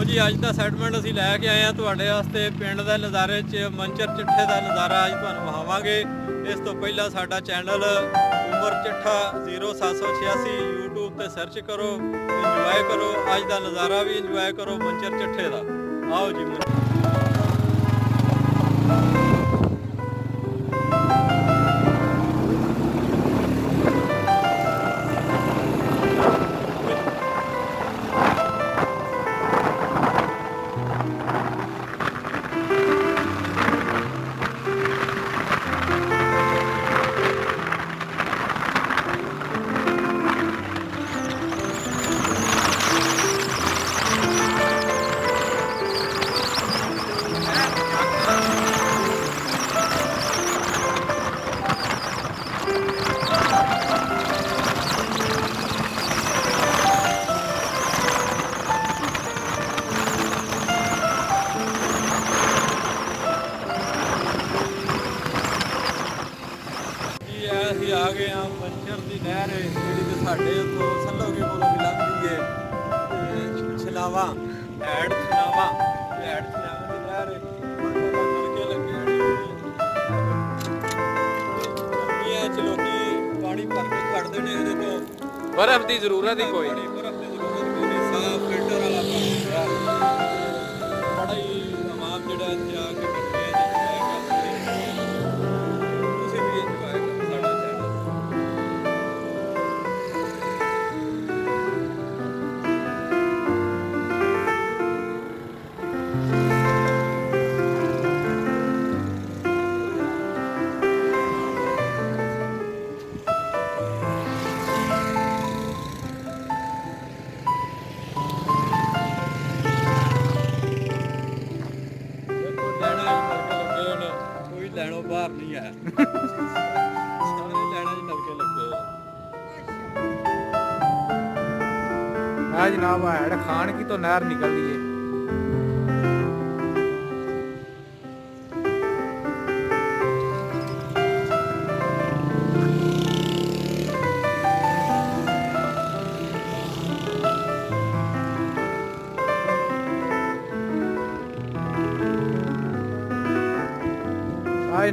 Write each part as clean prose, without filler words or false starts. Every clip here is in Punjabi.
ਲੋ ਜੀ ਅੱਜ ਦਾ ਸੈਟਮੈਂਟ ਅਸੀਂ ਲੈ ਕੇ ਆਏ ਹਾਂ ਤੁਹਾਡੇ ਵਾਸਤੇ ਪਿੰਡ ਦੇ ਨਜ਼ਾਰੇ 'ਚ ਮੰਚਰ ਚਿੱਠੇ ਦਾ ਨਜ਼ਾਰਾ ਅੱਜ ਤੁਹਾਨੂੰ ਵਿਖਾਵਾਂਗੇ। ਇਸ ਤੋਂ ਪਹਿਲਾਂ ਸਾਡਾ ਚੈਨਲ ਉਮਰ ਚਿੱਠਾ 0786 YouTube ਤੇ ਸਰਚ ਕਰੋ, ਇੰਜੋਏ ਕਰੋ, ਅੱਜ ਦਾ ਨਜ਼ਾਰਾ ਵੀ ਇੰਜੋਏ ਕਰੋ ਮੰਚਰ ਚਿੱਠੇ ਦਾ। ਆਓ ਜੀ ਅਸੀਂ ਆ ਗਏ ਹਾਂ ਮੰਚਰ ਦੀ ਨਹਿਰ ਜਿਹੜੀ ਕਿ ਸਾਡੇ ਉੱਥੋਂ ਸੱਲੋਗੇ ਕੋਲੋਂ ਵੀ ਲੰਘਦੀ ਹੈ ਤੇ ਛਲਾਵਾ ਹੈਡ ਛਲਾਵਾ ਦੀ ਨਹਿਰ ਨਲਕੇ ਲੱਗੇ ਇਹ ਚ ਲੋਕੀ ਪਾਣੀ ਭਰ ਕੇ ਖੜਦੇ ਨੇ ਇਹਦੇ ਤੋਂ। ਬਰਫ਼ ਦੀ ਜ਼ਰੂਰਤ ਹੀ ਕੋਈ ਨਹੀਂ, ਬਰਫ਼ ਦੀ ਜ਼ਰੂਰਤ ਕੋਈ ਨਹੀਂ, ਸਾਫ਼ ਫਿਲਟਰ ਵਾਲਾ ਪਾਣੀ ਹੈ। ਬੜਾ ਹੀ ਆਵਾਮ ਜਿਹੜਾ ਇੱਥੇ ਆ ਕੇ ਬੱਚੇ ਤੁਸੀਂ ਵੀ ਇੰਜੋਏ ਕਰੋ ਸਾਡਾ ਚੈਨਲ। ਲੈਣੋਂ ਬਾਹਰ ਨਹੀਂ ਆਇਆ ਸਾਰੇ ਲੈਣਾ ਚ ਨਲਕੇ ਲੱਗੇ ਆ ਜਨਾਬ ਹੈਡ ਖਾਨ की तो नहर निकल रही है।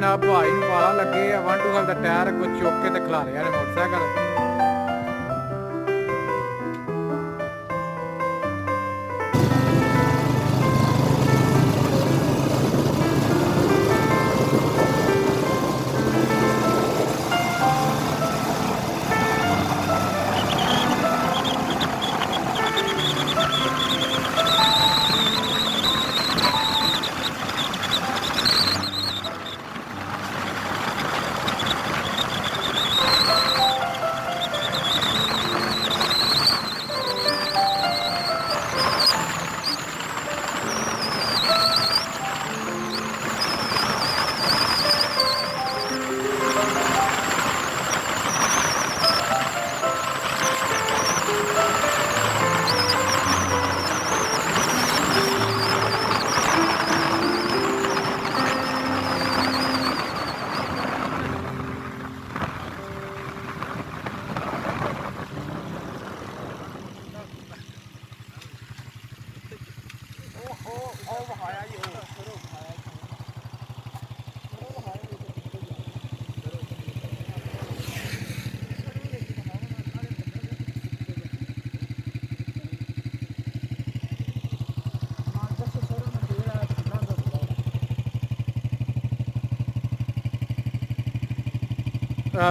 ना भाई वाला लगे 125 का टायर कुछ चुक के खिला रहे हैं मोटरसाइकिल।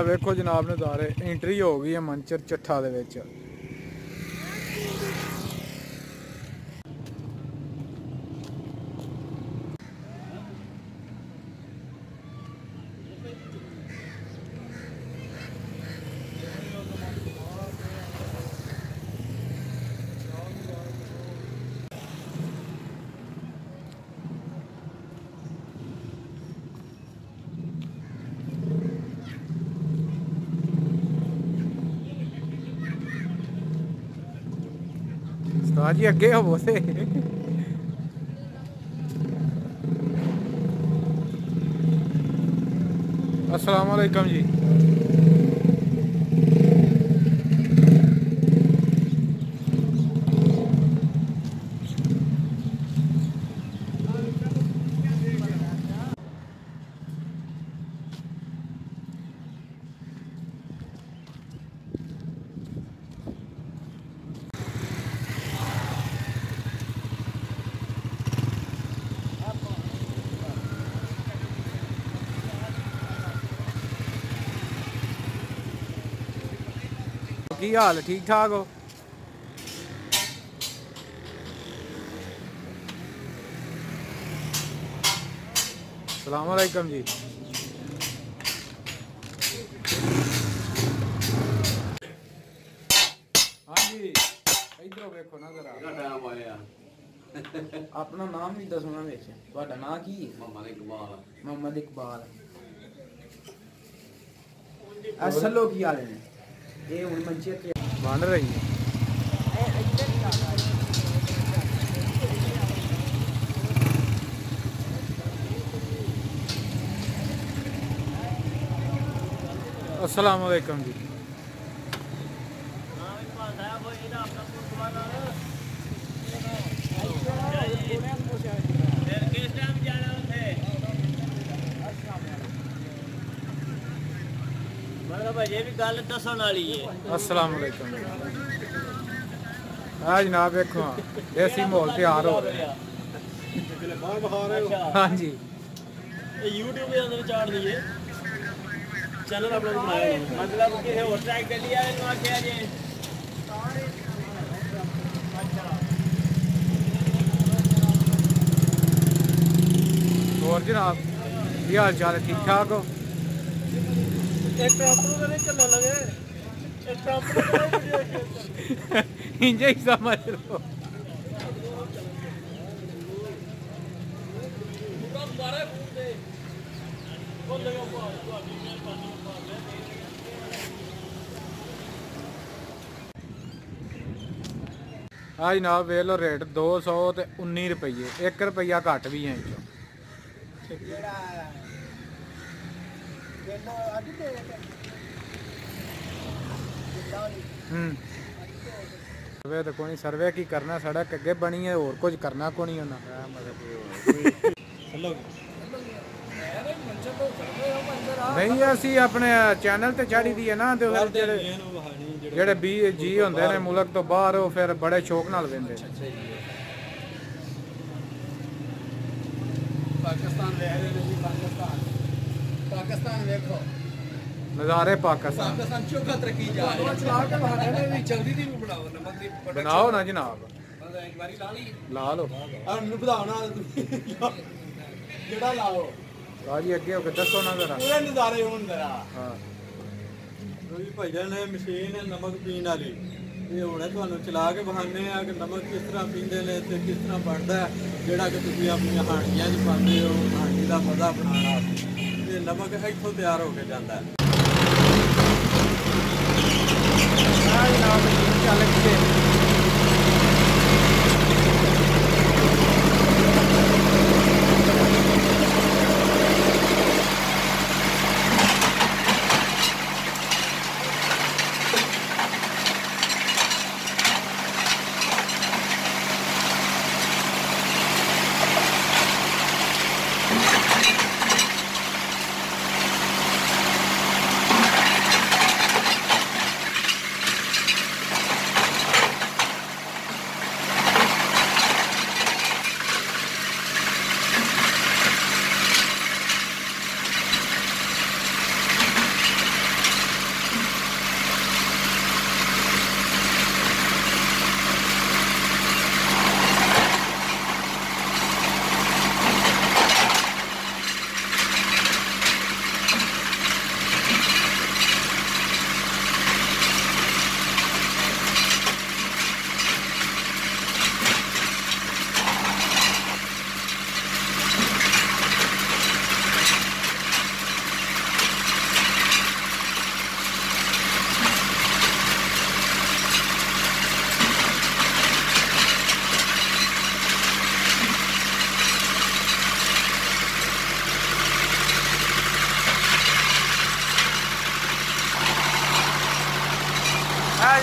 वेखो जनाब नज़ारे एंट्री हो गई है मंचर चट्ठा दे विच। उस्ताद जी अगे हो से अस्सलाम वालेकुम जी। ਕੀ ਹਾਲ ਠੀਕ ਠਾਕ ਹੋ? ਸਲਾਮ ਅਲੈਕਮ ਜੀ। ਹਾਂਜੀ ਇਧਰੋਂ ਵੇਖੋ ਨਾ ਜ਼ਰਾ। ਟਾਈਮ ਆਇਆ ਆਪਣਾ ਨਾਮ ਵੀ ਦੱਸਣਾ ਵਿੱਚ। ਤੁਹਾਡਾ ਨਾਮ ਕੀ ਹੈ? ਮੁਹੰਮਦ ਇਕਬਾਲ। ਮੁਹੰਮਦ ਇਕਬਾਲ। ਅਸਲੋ ਕੀ ਹਾਲ ਨੇ? ਇਹ ਹੁਣ ਮੰਚੇ ਤੇ ਬਣ ਰਹੀ ਹੈ। अस्सलाम वालेकुम जी। अस्सलाम वालेकुम जी। हाँ जनाब देखो देसी माहौल तैयार हो रहा है। हाँ जी YouTube ਦੇ ਅੰਦਰ ਚਾੜ ਦਈਏ ਚੈਨਲ ਅਪਲੋਡ ਬਣਾਇਆ ਮਤਲਬ ਕਿਸੇ ਹੋਰ ਟਰੈਕ ਕਰ ਲਿਆ ਇਹਨੂੰ ਆਖਿਆ ਜੇ और जनाब की हाल चाल है? ठीक ठाक हो? ਇੱਕ ਟਰੰਪ ਨੂੰ ਕਦੇ ਚੱਲਣ ਲਗੇ ਇੱਕ ਟਰੰਪ ਨੂੰ इंजे ही समझ लो। हाँ जनाब वे लो रेट 200 ते 19 रुपये, 1 रुपया घट भी है इचों। सर्वे तो कोई सर्वे की करना, सड़क अगे बनी है और कुछ करना को नहीं होना। नहीं असी अपने चैनल ते चाड़ी दी है ना, ते जेड़े बी जी होंदे ने मुल्क तो बाहर वो फिर बड़े शौक नाल वेंदे। पाकिस्तान देखो नज़ारे पाकिस्तान चोखा तरक्की जा रही है। जल्दी दी भी बनाओ नमक दी बनाओ ना जनाब, एक बारी ला ली ला लो। और ਵਧਾਉਣਾ ਜਿਹੜਾ ਲਾਓ राजी अगे होके दसो ना जरा। ਪੂਰੇ ਨਜ਼ਾਰੇ ਹੋਣ ਜ਼ਰਾ। हाँ ਕੋਈ ਭਜਨ ਹੈ ਮਸ਼ੀਨ ਨਮਕ ਪੀਣ ਵਾਲੀ, ਇਹ ਹੁਣੇ ਤੁਹਾਨੂੰ ਚਲਾ ਕੇ ਬਹਾਨੇ ਆ ਕਿ ਨਮਕ ਕਿਸ ਤਰ੍ਹਾਂ ਪੀਂਦੇ ਨੇ ਤੇ ਕਿਸ ਤਰ੍ਹਾਂ ਬਣਦਾ ਹੈ, ਜਿਹੜਾ ਕਿ ਤੁਸੀਂ ਆਪਣੀਆਂ ਹਾਂਡੀਆਂ 'ਚ ਪਾਉਂਦੇ ਹੋ ਹਾਂਡੀ ਦਾ ਮਜ਼ਾ ਬਣਾਉਣ ਵਾਸਤੇ। ਇਹ ਨਮਕ ਇੱਥੋਂ ਤਿਆਰ ਹੋ ਕੇ ਜਾਂਦਾ ਹੈ। हाँ जनाब मशीन चल गई है।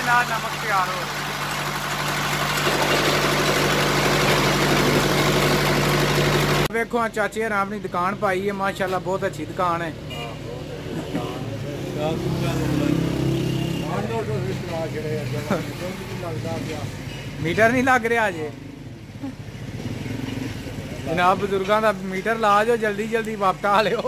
जनाब नमक तैयार हो रहा है। देखो हाँ चाचे ने अपनी दुकान पाई है, माशाल्लाह बहुत अच्छी दुकान है। मीटर नहीं लग रहा अजे जनाब, बुजुर्गों का मीटर ला जो जल्दी जल्दी वापटा लियो।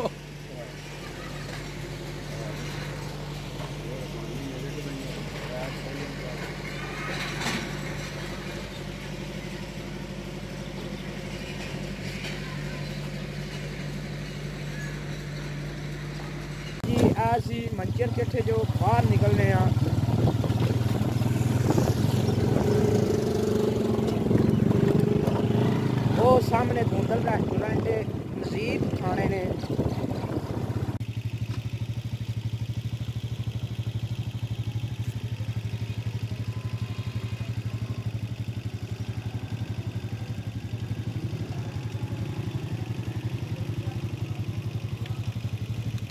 ਅਸੀਂ ਮੰਚਰ ਚੱਠੇ ਜੋ ਬਾਹਰ ਨਿਕਲਨੇ ਆ ਉਹ ਸਾਹਮਣੇ ਧੁੰਦਲ ਰੈਸਟੋਰੈਂਟ ਮਜ਼ੀਦ ਖਾਣੇ ਨੇ